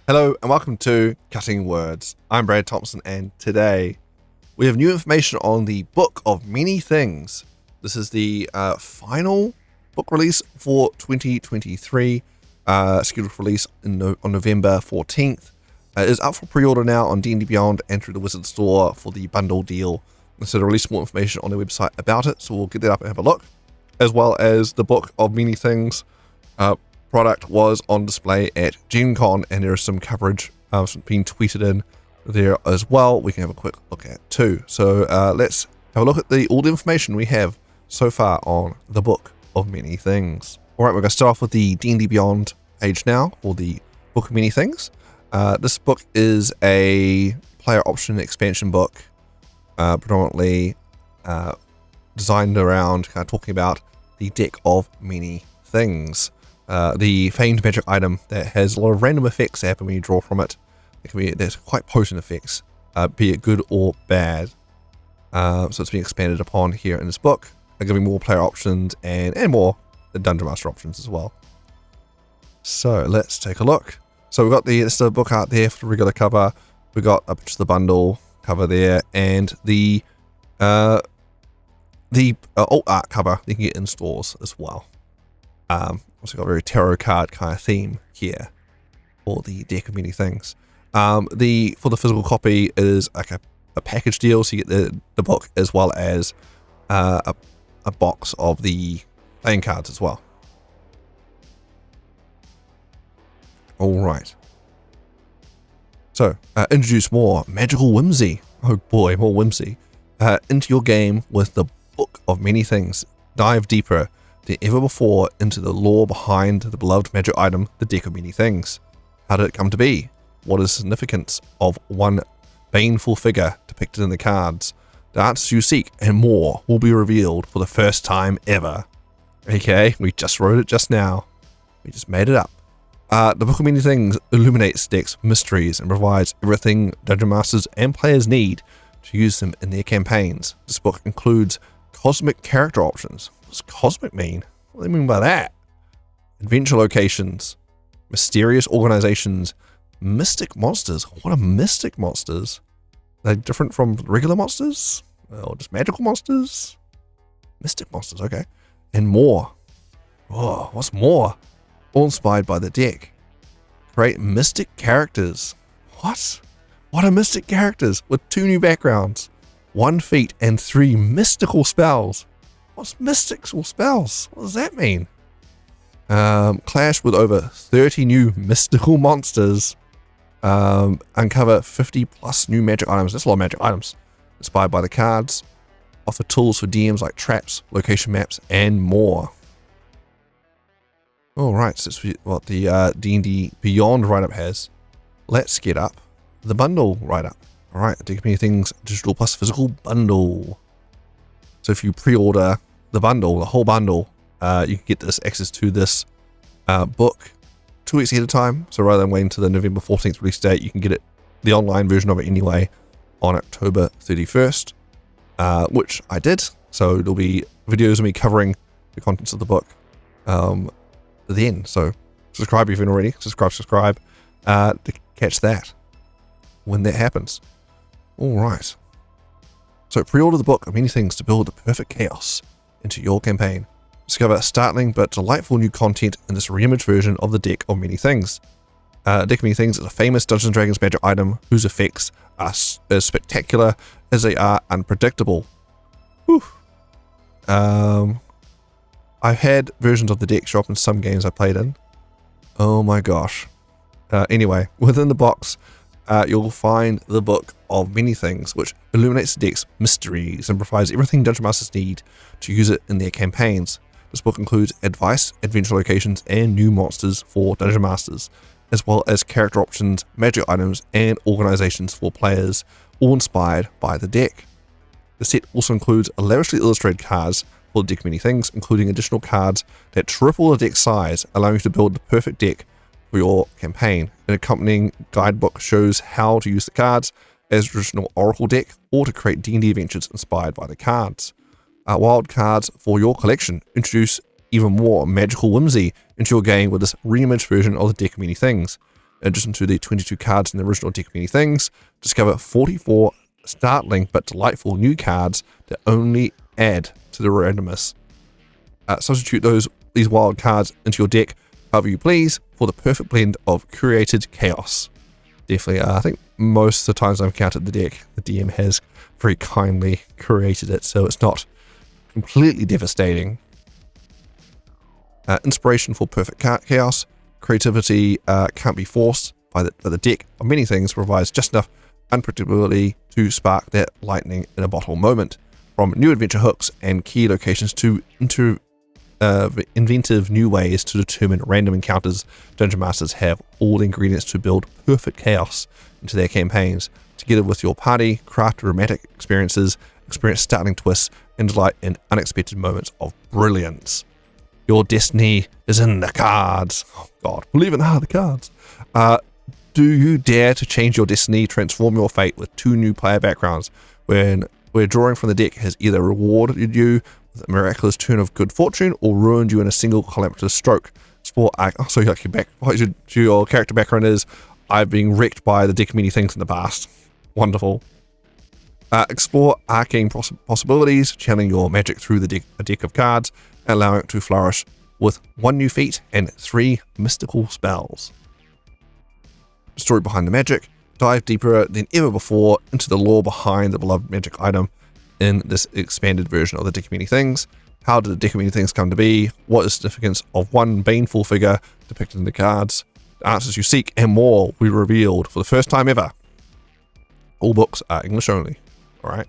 Hello and welcome to Cutting Words. I'm Brad Thompson and today we have new information on the Book of Many Things. This is the final book release for 2023, scheduled for release on November 14th. It is up for pre-order now on D&D Beyond and through the Wizard store for the bundle deal. So they'll release more information on their website about it, so we'll get that up and have a look. As well as the Book of Many Things product was on display at Gen Con, and there is some coverage being tweeted in there as well. We can have a quick look at too. So let's have a look at all the information we have so far on the Book of Many Things. All right, we're going to start off with the D&D Beyond page now for the Book of Many Things. This book is a player option expansion book, predominantly designed around kind of talking about the deck of many things. The famed magic item that has a lot of random effects that happen when you draw from it. There's quite potent effects, be it good or bad. So it's being expanded upon here in this book. They're giving more player options and more Dungeon Master options as well. So let's take a look. So we've got this book art there for the regular cover. We've got a picture of the bundle cover there, and the alt art cover you can get in stores as well. Also got a very tarot card kind of theme here for the deck of many things. For the physical copy is like a package deal, so you get the book as well as a box of the playing cards as well. All right. So introduce more magical whimsy. Oh boy, more whimsy into your game with the Book of Many Things. Dive deeper than ever before into the lore behind the beloved magic item, the Deck of Many Things. How did it come to be? What is the significance of one baneful figure depicted in the cards? The answers you seek and more will be revealed for the first time ever. Okay, we just wrote it just now. We just made it up. The Book of Many Things illuminates decks mysteries and provides everything Dungeon Masters and players need to use them in their campaigns. This book includes cosmic character options. What does cosmic mean? What do they mean by that? Adventure locations, mysterious organizations, mystic monsters. What are mystic monsters? Are they different from regular monsters? Or just magical monsters? Mystic monsters, okay. And more. Oh, what's more? All inspired by the deck. Create mystic characters. What? What are mystic characters? With 2 new backgrounds, 1 feat, and 3 mystical spells. What's mystical spells? What does that mean? Clash with over 30 new mystical monsters. Uncover 50 plus new magic items. That's a lot of magic items. Inspired by the cards. Offer tools for DMs like traps, location maps, and more. Alright, so that's what the D&D Beyond write-up has. Let's get up the bundle write-up. Alright, Deck of Many Things digital plus physical bundle. So if you pre-order the bundle, the whole bundle, you can get this access to this book 2 weeks ahead of time. So rather than waiting to the November 14th release date, you can get it, the online version of it anyway, on October 31st, which I did. So there'll be videos of me covering the contents of the book then. So subscribe if you haven't already. Subscribe to catch that when that happens. All right. So pre-order the Book of Many Things to build the perfect chaos into your campaign. Discover startling but delightful new content in this reimaged version of the Deck of Many Things. Deck of Many Things is a famous Dungeons & Dragons magic item whose effects are as spectacular as they are unpredictable. Whew. I've had versions of the deck show up in some games I played in. Oh my gosh. Anyway, within the box, you'll find the Book of Many Things, which illuminates the deck's mysteries and provides everything Dungeon Masters need to use it in their campaigns. This book includes advice, adventure locations, and new monsters for Dungeon Masters, as well as character options, magic items, and organizations for players, all inspired by the deck. The set also includes lavishly illustrated cards for the Deck of Many Things, including additional cards that triple the deck size, allowing you to build the perfect deck for your campaign. An accompanying guidebook shows how to use the cards as a traditional Oracle deck or to create D&D adventures inspired by the cards. Wild cards for your collection introduce even more magical whimsy into your game with this reimaged version of the Deck of Many Things. In addition to the 22 cards in the original deck of many things, discover 44 startling but delightful new cards that only add to the randomness. Substitute these wild cards into your deck however you please for the perfect blend of curated chaos. Definitely, I think most of the times I've encountered the deck, the DM has very kindly curated it so it's not completely devastating. Inspiration for perfect chaos. Creativity can't be forced by the deck of many things, provides just enough unpredictability to spark that lightning in a bottle moment. From new adventure hooks and key locations to inventive new ways to determine random encounters, Dungeon Masters have all the ingredients to build perfect chaos into their campaigns. Together with your party, craft dramatic experiences, experience startling twists, and delight in unexpected moments of brilliance. Your destiny is in the cards. Oh God, believe in the cards. Do you dare to change your destiny, transform your fate with 2 new player backgrounds, where drawing from the deck has either rewarded you with a miraculous turn of good fortune or ruined you in a single calamitous stroke. So your character background is, I've been wrecked by the deck of many things in the past. Wonderful. Explore arcane possibilities, channeling your magic through a deck of cards, allowing it to flourish with 1 new feat and 3 mystical spells. The story behind the magic. Dive deeper than ever before into the lore behind the beloved magic item in this expanded version of the deck of many things. How did the deck of many things come to be? What is the significance of one baneful figure depicted in the cards? The answers you seek and more will be revealed for the first time ever. All books are English only. Alright.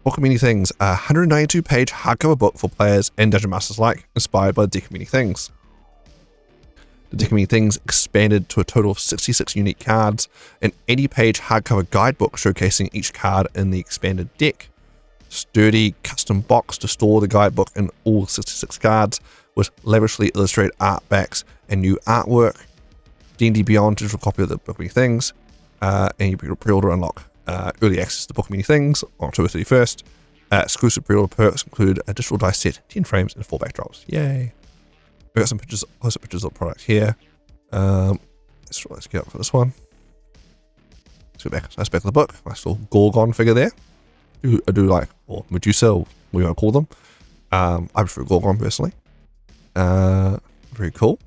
Book of Many Things, a 192-page hardcover book for players and Dungeon Masters alike, inspired by the deck of many things. The deck of many things expanded to a total of 66 unique cards, an 80-page hardcover guidebook showcasing each card in the expanded deck, sturdy custom box to store the guidebook and all 66 cards, with lavishly illustrated art backs and new artwork, D&D Beyond digital copy of the Book of Many Things, and you pre-order unlock early access to the Book of Many Things on October 31st. Exclusive pre-order perks include a digital dice set, 10 frames, and 4 backdrops. Yay! We've got some close-up pictures of the product here. Let's get up for this one. Let's go back. Nice back of the book. Nice little Gorgon figure there. I do like, or Medusa, or what you want to call them. I prefer Gorgon personally. Very cool.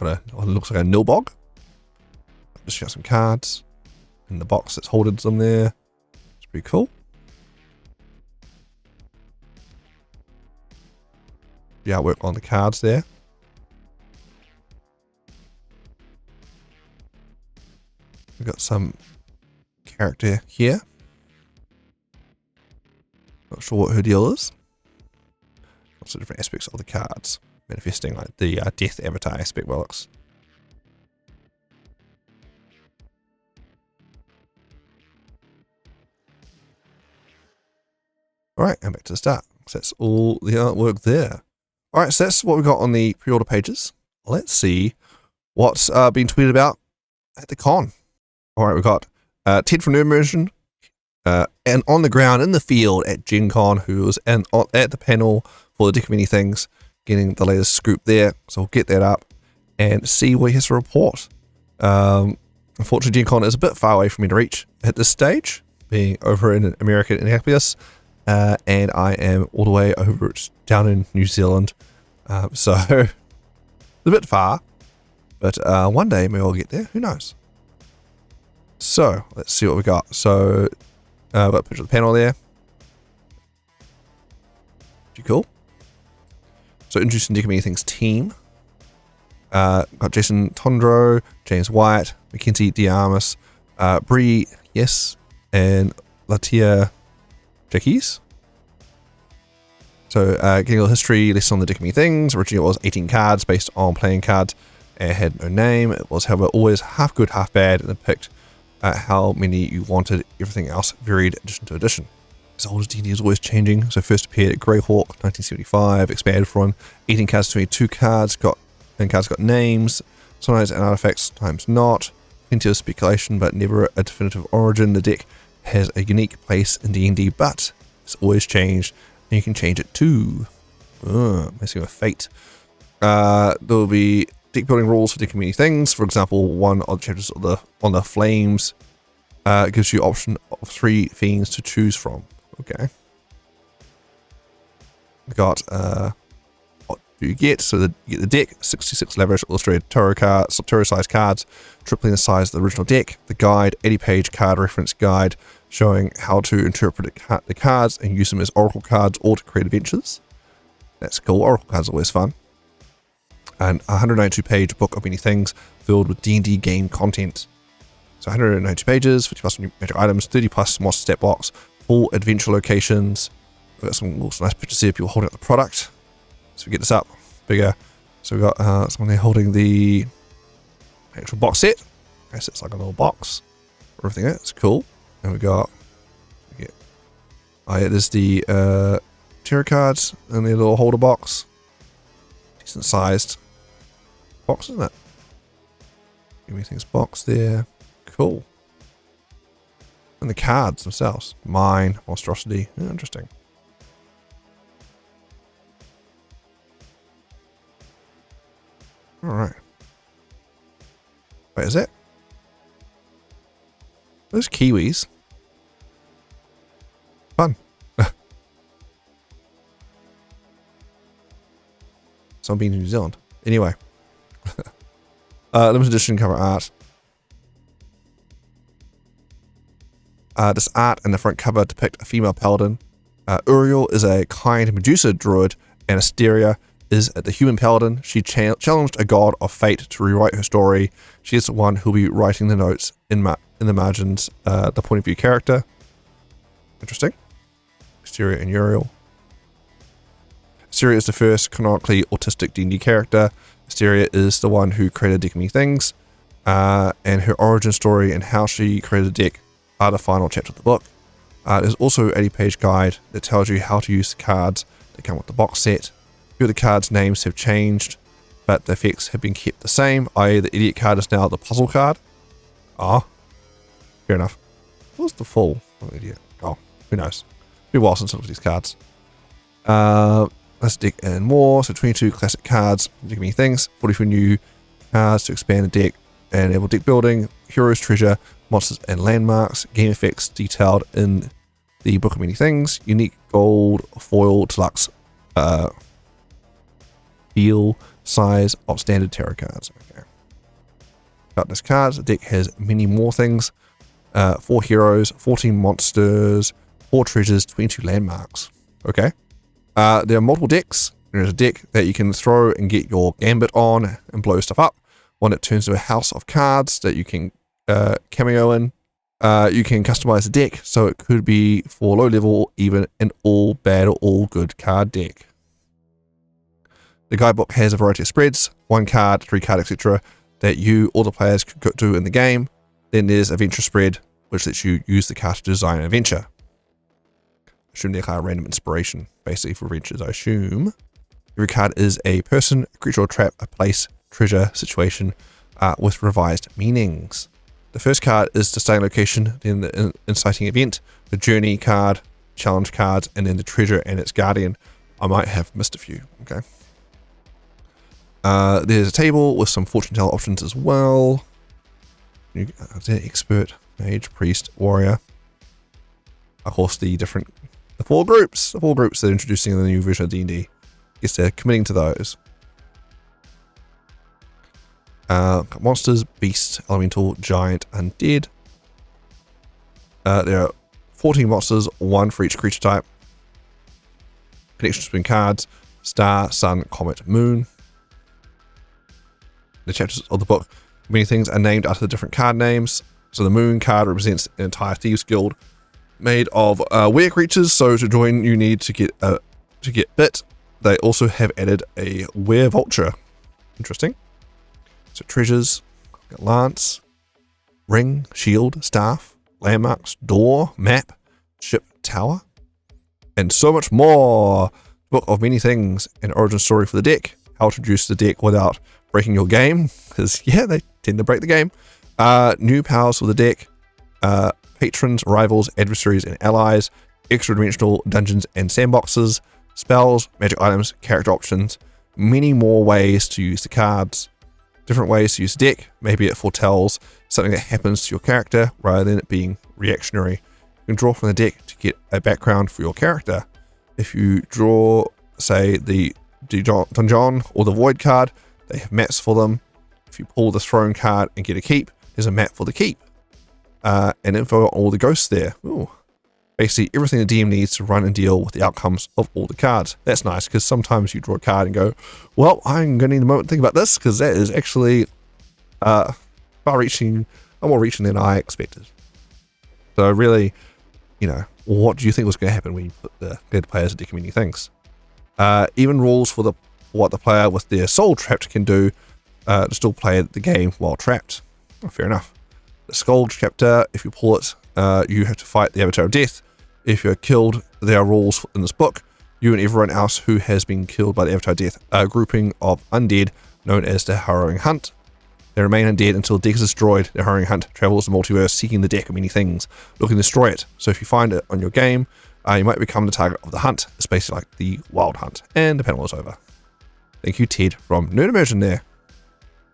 It looks like a Nilbog. Just got some cards in the box that's holding them there. It's pretty cool. The artwork on the cards there. We've got some character here. Not sure what her deal is. Lots of different aspects of the cards. Manifesting like the death avatar aspect well looks. Alright, and back to the start. So that's all the artwork there. Alright, so that's what we got on the pre-order pages. Let's see what's been tweeted about at the con. Alright, we've got Ted from Nerd Immersion and on the ground in the field at Gen Con, who was at the panel for the Deck of Many Things, getting the latest scoop there. So we'll get that up and see what he has to report. Unfortunately, Gen Con is a bit far away for me to reach at this stage, being over in America in Minneapolis, and I am all the way over down in New Zealand. So it's a bit far, but one day maybe I'll get there. Who knows? So let's see what we got. So I've got a picture of the panel there. Pretty cool. So introducing Deck of Many Things team. Got Jason Tondro, James White, Mackenzie Diarmas, Bree, yes, and Latia Jackies. So getting a little history, listed on the Deck of Many Things. Originally it was 18 cards based on playing cards. It had no name. It was, however, always half good, half bad, and it picked how many you wanted. Everything else varied edition to edition. As old as D&D is always changing. So first appeared at Greyhawk, 1975, expanded from 18 cards to 22 cards, cards got names, sometimes and artifacts, sometimes not. Plenty of speculation, but never a definitive origin. The deck has a unique place in D&D, but it's always changed And you can change it too. Messing with fate. There will be deck building rules for decking many things. For example, one of the chapters on the flames gives you option of 3 themes to choose from. Okay. We got what do you get? So you get the deck, 66 leverage illustrated tarot size cards, tripling the size of the original deck. The guide, 80-page card reference guide showing how to interpret the cards and use them as oracle cards or to create adventures. That's cool. Oracle cards are always fun. And a 192-page book of many things filled with D&D game content. So 192 pages, 50 plus new magic items, 30 plus monster stat box, full adventure locations. We've got some nice pictures here of people holding up the product. So we get this up bigger. So we've got someone there holding the actual box set. I guess it's like a little box. Everything in it. It's cool. And we got, oh yeah, there's the tarot cards in the little holder box. Decent sized box, isn't it? Everything's boxed there. Cool. And the cards themselves. Mine, monstrosity. Yeah, interesting. Alright. Wait, is it? Those Kiwis. Fun. Someone being in New Zealand. Anyway. Limited edition cover art. This art and the front cover depict a female paladin. Uriel is a kind Medusa druid, and Asteria is the human paladin. She challenged a god of fate to rewrite her story. She is the one who'll be writing the notes in the margins, the point of view character. Interesting. Asteria and Uriel. Asteria is the first canonically autistic D&D character. Asteria is the one who created Deck Many Things, and her origin story and how she created a deck are the final chapter of the book. There's also an 80-page guide that tells you how to use the cards that come with the box set. A few of the cards' names have changed, but the effects have been kept the same, i.e. the idiot card is now the puzzle card. Ah, fair enough. What's the full? Oh, idiot. Oh, who knows? It'll be a while since I looked at these cards. Let's deck and more. So 22 classic cards, Deck Many Things, 44 new cards to expand the deck and enable deck building, heroes, treasure, monsters and landmarks, game effects detailed in the Book of Many Things, unique gold foil deluxe deal size of standard tarot cards. Okay. Got this card. The deck has many more things. 4 heroes, 14 monsters, 4 treasures, 22 landmarks. Okay. There are multiple decks. There's a deck that you can throw and get your gambit on and blow stuff up. One that turns to a house of cards that you can cameo in. You can customize the deck so it could be for low level, even an all bad or all good card deck. The guidebook has a variety of spreads, 1 card, 3 card, etc. that you or the players could do in the game. Then there's adventure spread, which lets you use the card to design an adventure. I assume they're kind of random inspiration, basically, for adventures, I assume. Every card is a person, a creature or trap, a place, treasure, situation, with revised meanings. The first card is the starting location, then the inciting event, the journey card, challenge cards, and then the treasure and its guardian. I might have missed a few, okay. There's a table with some fortune teller options as well. Expert, mage, priest, warrior. Of course, the 4 groups they're introducing in the new version of D&D. Guess they're committing to those. Monsters, beast, elemental, giant, undead. There are 14 monsters, 1 for each creature type. Connections between cards, star, sun, comet, moon. The chapters of the book, many things are named after the different card names. So the moon card represents an entire thieves guild made of were creatures. So to join, you need to get bit. They also have added a were vulture. Interesting. So treasures, got lance, ring, shield, staff, landmarks, door, map, ship, tower, and so much more. Book of Many Things, an origin story for the deck, how to introduce the deck without breaking your game, because yeah, they tend to break the game. New powers for the deck, patrons, rivals, adversaries, and allies, extra dimensional dungeons and sandboxes, spells, magic items, character options, many more ways to use the cards, different ways to use the deck. Maybe it foretells something that happens to your character rather than it being reactionary. You can draw from the deck to get a background for your character. If you draw, say, the Donjon or the Void card, they have maps for them. If you pull the Throne card and get a keep, there's a map for the keep. And info on all the ghosts there. Ooh. Basically everything the DM needs to run and deal with the outcomes of all the cards. That's nice, because sometimes you draw a card and go, well, I'm going to need a moment to think about this, because that is actually more reaching than I expected. So really, what do you think was going to happen when you put the players to deck many things? Even rules for what the player with their soul trapped can do to still play the game while trapped. Oh, fair enough. The Skull chapter, if you pull it, you have to fight the Avatar of Death. If you're killed, there are rules in this book. You and everyone else who has been killed by the Avatar of Death are a grouping of undead known as the Harrowing Hunt. They remain undead until the deck is destroyed. The Harrowing Hunt travels the multiverse seeking the deck of many things, looking to destroy it. So if you find it on your game, you might become the target of the hunt. It's basically like the Wild Hunt. And the panel is over. Thank you, Ted, from Nerd Immersion there,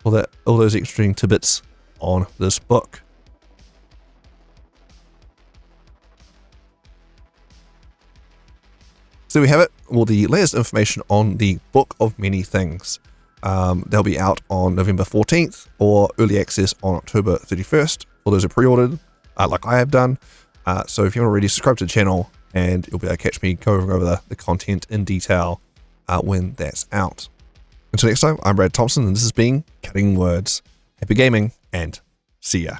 for all those extra tidbits on this book. So we have it, the latest information on the Book of Many Things. They'll be out on November 14th or early access on October 31st for those who pre-ordered, like I have done. So if you haven't already, subscribe to the channel and you'll be able to catch me going over the content in detail when that's out. Until next time, I'm Brad Thompson and this has been Cutting Words. Happy gaming and see ya.